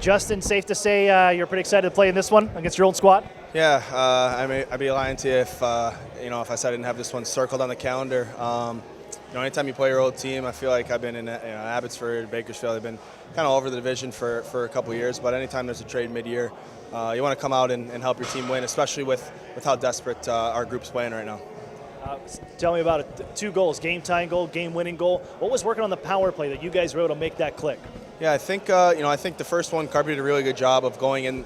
Justin, safe to say you're pretty excited to play in this one against your old squad? Yeah, I'd be lying to you if if I said I didn't have this one circled on the calendar. Anytime you play your old team, I feel like I've been in Abbotsford, Bakersfield. I've been kind of all over the division for a couple of years. But anytime there's a trade mid-year, you want to come out and help your team win, especially with how desperate our group's playing right now. Tell me about it. 2 goals, game-tying goal, game-winning goal. What was working on the power play that you guys were able to make that click? Yeah, I think the first one, Carpenter did a really good job of going in,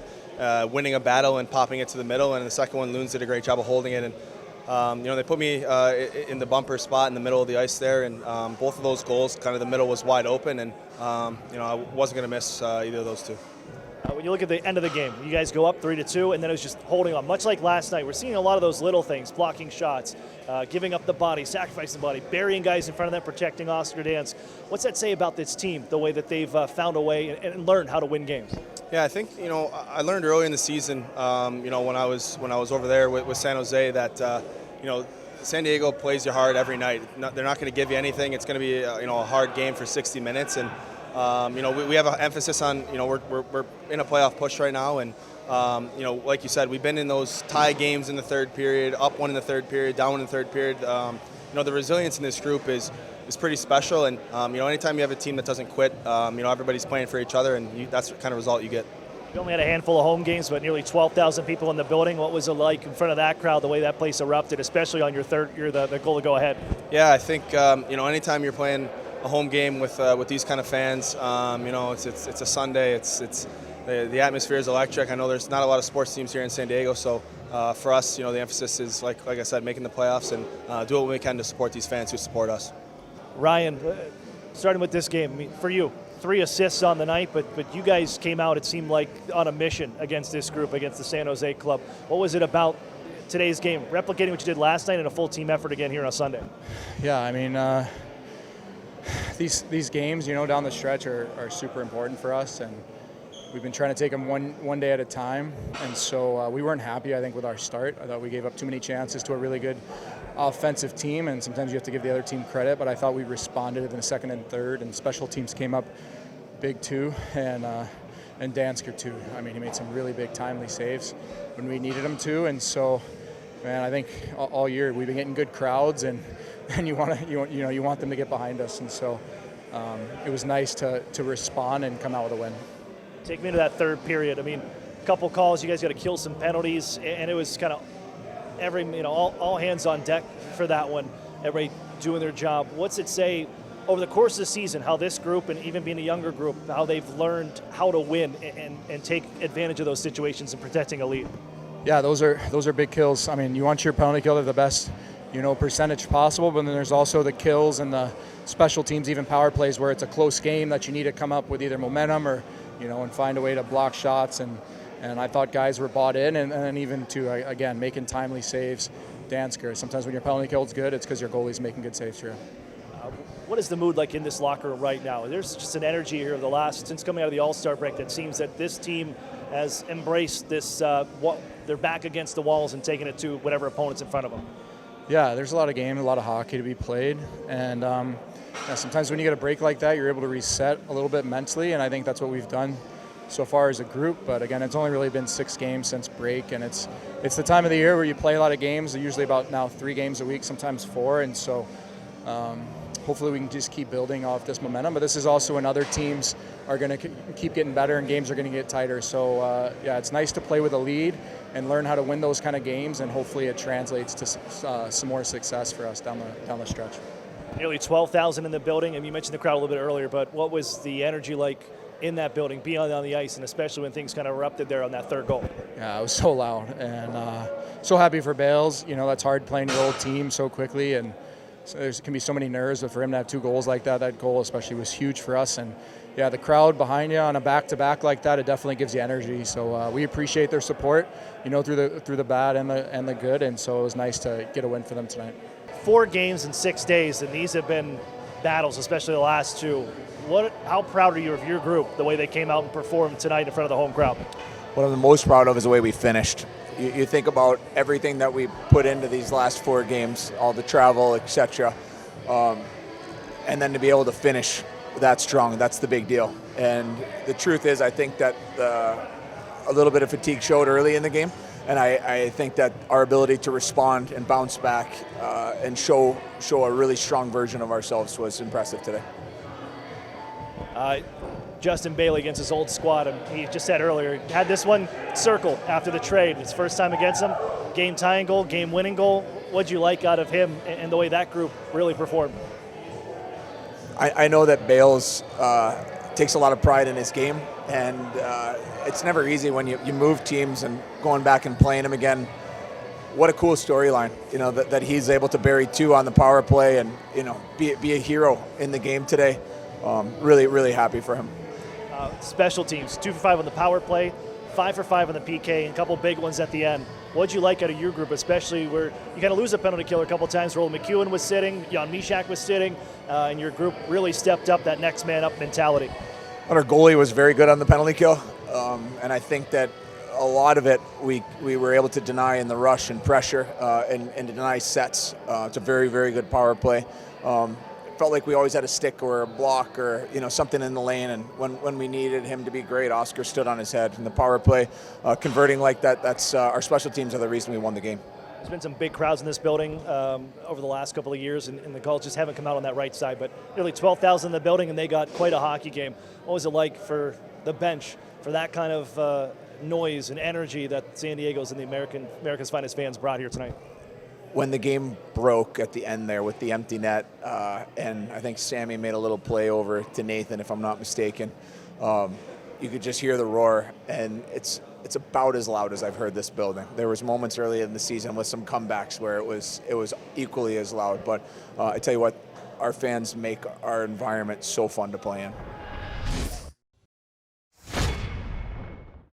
winning a battle and popping it to the middle, and the second one, Loons did a great job of holding it. And they put me in the bumper spot in the middle of the ice there, and both of those goals, kind of the middle was wide open, and I wasn't going to miss either of those two. When you look at the end of the game, you guys go up 3-2, and then it was just holding on. Much like last night, we're seeing a lot of those little things, blocking shots, giving up the body, sacrificing the body, burying guys in front of them, protecting Oscar Dansk. What's that say about this team, the way that they've found a way and learned how to win games? Yeah, I think, I learned early in the season, when I was over there with San Jose that, San Diego plays you hard every night. They're not going to give you anything. It's going to be a hard game for 60 minutes, and we have an emphasis on we're in a playoff push right now, and like you said, we've been in those tie games in the third period, up one in the third period, down one in the third period. The resilience in this group is pretty special, and anytime you have a team that doesn't quit, everybody's playing for each other, and that's the kind of result you get. You only had a handful of home games, but nearly 12,000 people in the building. What was it like in front of that crowd, the way that place erupted, especially on your the goal to go ahead? Yeah, I think anytime you're playing a home game with these kind of fans, it's a Sunday. It's the atmosphere is electric. I know there's not a lot of sports teams here in San Diego, so for us, the emphasis is like I said, making the playoffs and do what we can to support these fans who support us. Ryan, starting with this game, for you, 3 assists on the night, but you guys came out, it seemed like, on a mission against this group, against the San Jose club. What was it about today's game, replicating what you did last night in a full team effort again here on Sunday? Yeah, I mean, these games, down the stretch are super important for us, and we've been trying to take them one day at a time, and so we weren't happy, I think, with our start. I thought we gave up too many chances to a really good offensive team, and sometimes you have to give the other team credit, but I thought we responded in the second and third, and special teams came up big too, and Dansker too. I mean, he made some really big timely saves when we needed him to, and so, man, I think all year we've been getting good crowds, and you want them to get behind us, and so it was nice to respond and come out with a win. Take me to that third period. I mean, a couple calls, you guys got to kill some penalties, and it was kind of all hands on deck for that one. Everybody doing their job. What's it say over the course of the season, how this group, and even being a younger group, how they've learned how to win and take advantage of those situations and protecting a lead? Yeah, those are big kills. I mean, you want your penalty kill to the best percentage possible, but then there's also the kills and the special teams, even power plays, where it's a close game that you need to come up with either momentum or and find a way to block shots, and I thought guys were bought in, and even to again making timely saves. Dansker, sometimes when your penalty kill's good, it's because your goalie's making good saves here. What is the mood like in this locker room right now? There's just an energy here since coming out of the All-Star break that seems that this team has embraced this. They're back against the walls and taking it to whatever opponent's in front of them. Yeah, there's a lot of game, a lot of hockey to be played, and sometimes when you get a break like that, you're able to reset a little bit mentally, and I think that's what we've done so far as a group. But again, it's only really been 6 games since break, and it's the time of the year where you play a lot of games. They're usually about now 3 games a week, sometimes 4, and so hopefully we can just keep building off this momentum. But this is also when other teams are going to keep getting better and games are going to get tighter. So it's nice to play with a lead and learn how to win those kind of games, and hopefully it translates to some more success for us down the stretch. Nearly 12,000 in the building, and you mentioned the crowd a little bit earlier, but what was the energy like in that building, being on the ice, and especially when things kind of erupted there on that third goal? Yeah, it was so loud, and so happy for Bales. That's hard playing your old team so quickly, and so there can be so many nerves, but for him to have 2 goals like that goal especially was huge for us. And yeah, the crowd behind you on a back-to-back like that, it definitely gives you energy. So we appreciate their support, through the bad and the good, and so it was nice to get a win for them tonight. 4 games in 6 days, and these have been battles, especially the last 2. How proud are you of your group, the way they came out and performed tonight in front of the home crowd? What I'm the most proud of is the way we finished. You think about everything that we put into these last 4 games, all the travel, etc., and then to be able to finish that strong. That's the big deal. And the truth is, I think that a little bit of fatigue showed early in the game, and I think that our ability to respond and bounce back and show a really strong version of ourselves was impressive today. Justin Bailey against his old squad, and he just said earlier, had this one circled after the trade. His first time against him, game tying goal, game winning goal. What'd you like out of him and the way that group really performed? I know that Bales takes a lot of pride in his game, and it's never easy when you move teams and going back and playing them again. What a cool storyline, that he's able to bury 2 on the power play and, be a hero in the game today. Really, really happy for him. Special teams, 2 for 5 on the power play, 5 for 5 on the PK, and a couple big ones at the end. What'd you like out of your group, especially where you kind of lose a penalty killer a couple times? Roland McEwen was sitting, Jan Mysak was sitting, and your group really stepped up that next man up mentality. Our goalie was very good on the penalty kill, and I think that a lot of it we were able to deny in the rush and pressure and deny sets. It's a very, very good power play. Felt like we always had a stick or a block or something in the lane, and when we needed him to be great, Oscar stood on his head. In the power play, converting like that, that's our special teams are the reason we won the game. There's been some big crowds in this building over the last couple of years, and the Gulls just haven't come out on that right side, but nearly 12,000 in the building, and they got quite a hockey game. What was it like for the bench, for that kind of noise and energy that San Diego's and the America's Finest fans brought here tonight? When the game broke at the end there with the empty net, and I think Sammy made a little play over to Nathan, if I'm not mistaken, you could just hear the roar, and it's about as loud as I've heard this building. There was moments early in the season with some comebacks where it was equally as loud, but I tell you what, our fans make our environment so fun to play in.